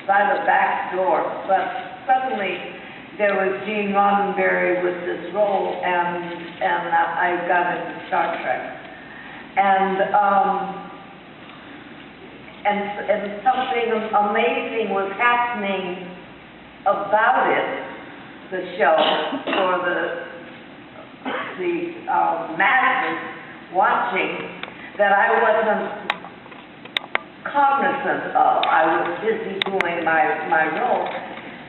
by the back door, but suddenly there was Gene Roddenberry with this role, and I got into Star Trek. And something amazing was happening about it, the show, for the masses watching, that I wasn't cognizant of. I was busy doing my role,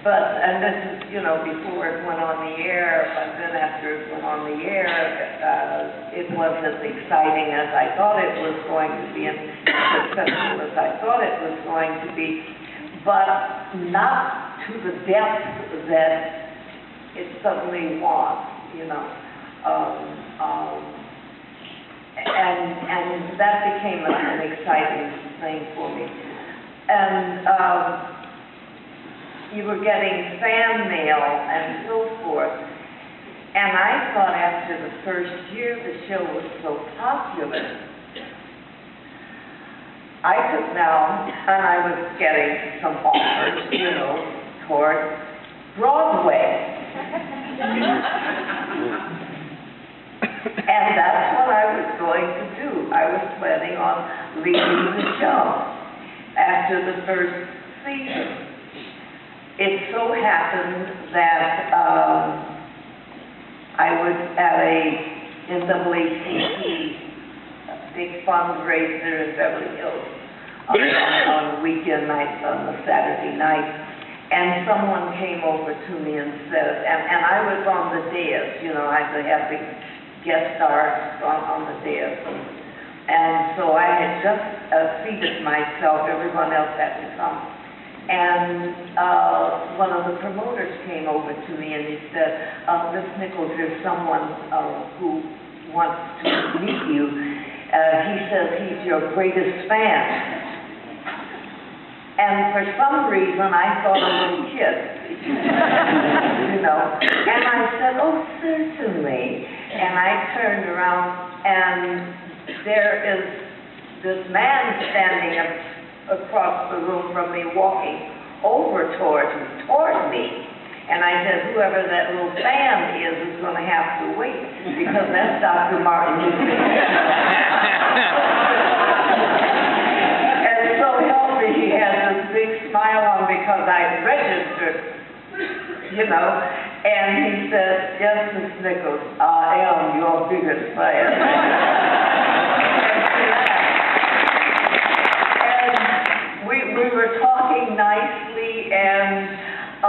and this is, before it went on the air, but then after it went on the air, it wasn't as exciting as I thought it was going to be, and successful as I thought it was going to be, but not to the depth that it suddenly was, and that became an exciting thing for me. And you were getting fan mail and so forth, and I thought after the first year the show was so popular, I took now, and I was getting some offers, toward Broadway. And that's what I was going to do. I was planning on leaving the show after the first season. It so happened that I was at a NAACP, a big fundraiser in Beverly Hills on weekend nights, on the Saturday night, and someone came over to me and said, and I was on the dais, I had the guest stars on the dais, and so I had just seated myself. Everyone else had to come. And one of the promoters came over to me and he said, Miss Nichols, there's someone who wants to meet you. He says he's your greatest fan. And for some reason, I thought a little kid, And I said, oh, certainly. And I turned around, and there is this man standing across the room from me, walking over toward me. And I said, whoever that little fan is going to have to wait, because that's Dr. Martin Luther King. And so help me, he had this big smile on because I registered, and he said, yes, Miss Nichols, I am your biggest fan. We were talking nicely, and I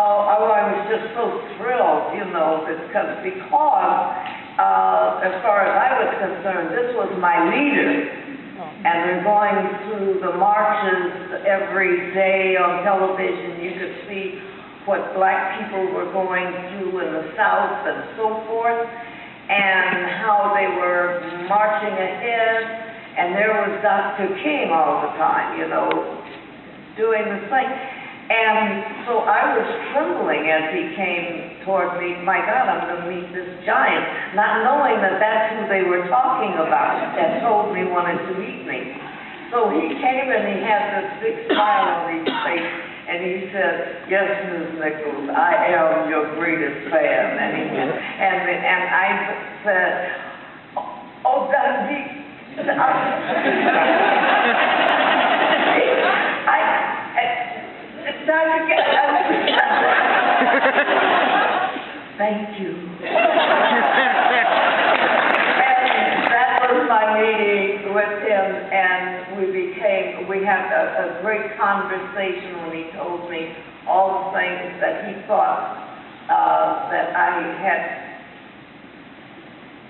was just so thrilled, because as far as I was concerned, this was my leader, and we're going through the marches every day on television. You could see what black people were going through in the South and so forth, and how they were marching ahead, and there was Dr. King all the time, doing the thing. And so I was trembling as he came toward me. My God, I'm going to meet this giant, not knowing that that's who they were talking about and told me wanted to meet me. So he came and he had this big smile on his face, and he said, yes, Ms. Nichols, I am your greatest fan. And I said, oh, that he, thank you. And that was my meeting with him, and we had a great conversation when he told me all the things that he thought that I had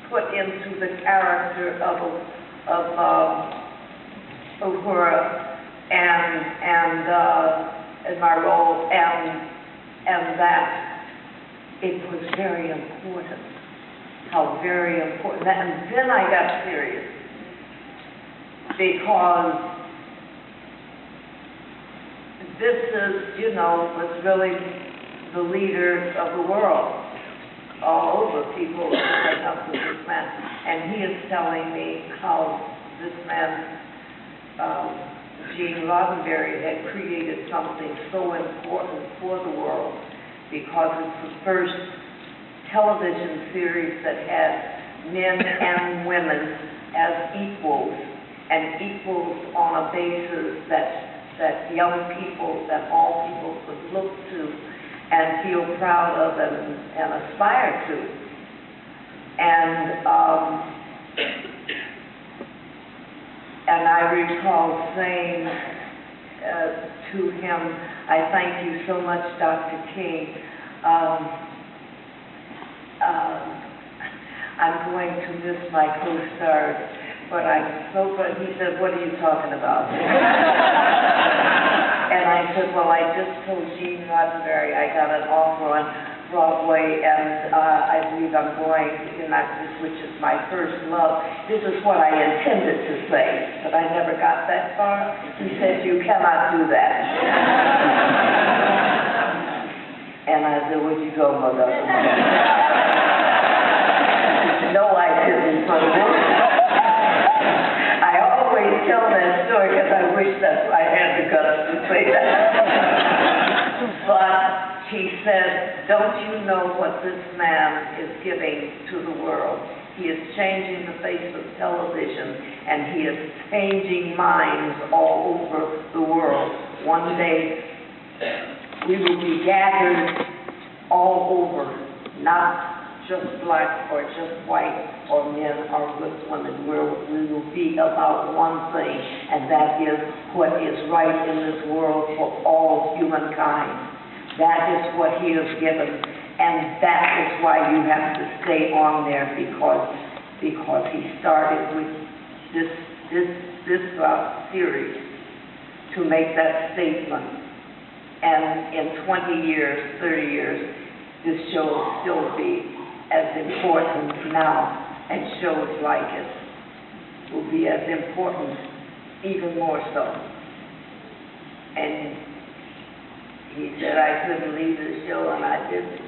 put into the character of Uhura and my role, and that it was very important, how very important. And then I got serious, because this is, was really the leader of the world. All over, people went up to this man, and he is telling me how this man Gene Roddenberry had created something so important for the world because it's the first television series that had men and women as equals, and equals on a basis that young people, that all people could look to and feel proud of and aspire to. And I recall saying to him, I thank you so much, Dr. King. I'm going to miss my co-stars, but I'm so glad. He said, what are you talking about? And I said, well, I just told Gene Roddenberry I got an offer on Broadway, and I believe I'm going, and which is my first love. This is what I intended to say, but I never got that far. He said, you cannot do that. And I said, where'd you go, mother? No, I didn't, but I always tell that story because I wish that I had the guts to say that. But he said, don't you know what this man is giving to the world? He is changing the face of television, and he is changing minds all over the world. One day, we will be gathered all over, not just black or just white or men or just women. We will be about one thing, and that is what is right in this world for all humankind. That is what he has given, and that is why you have to stay on there, because he started with this series to make that statement. And in 20 years, 30 years, this show will still be as important now, and shows like it will be as important, even more so. And he said I couldn't leave the show, and I didn't.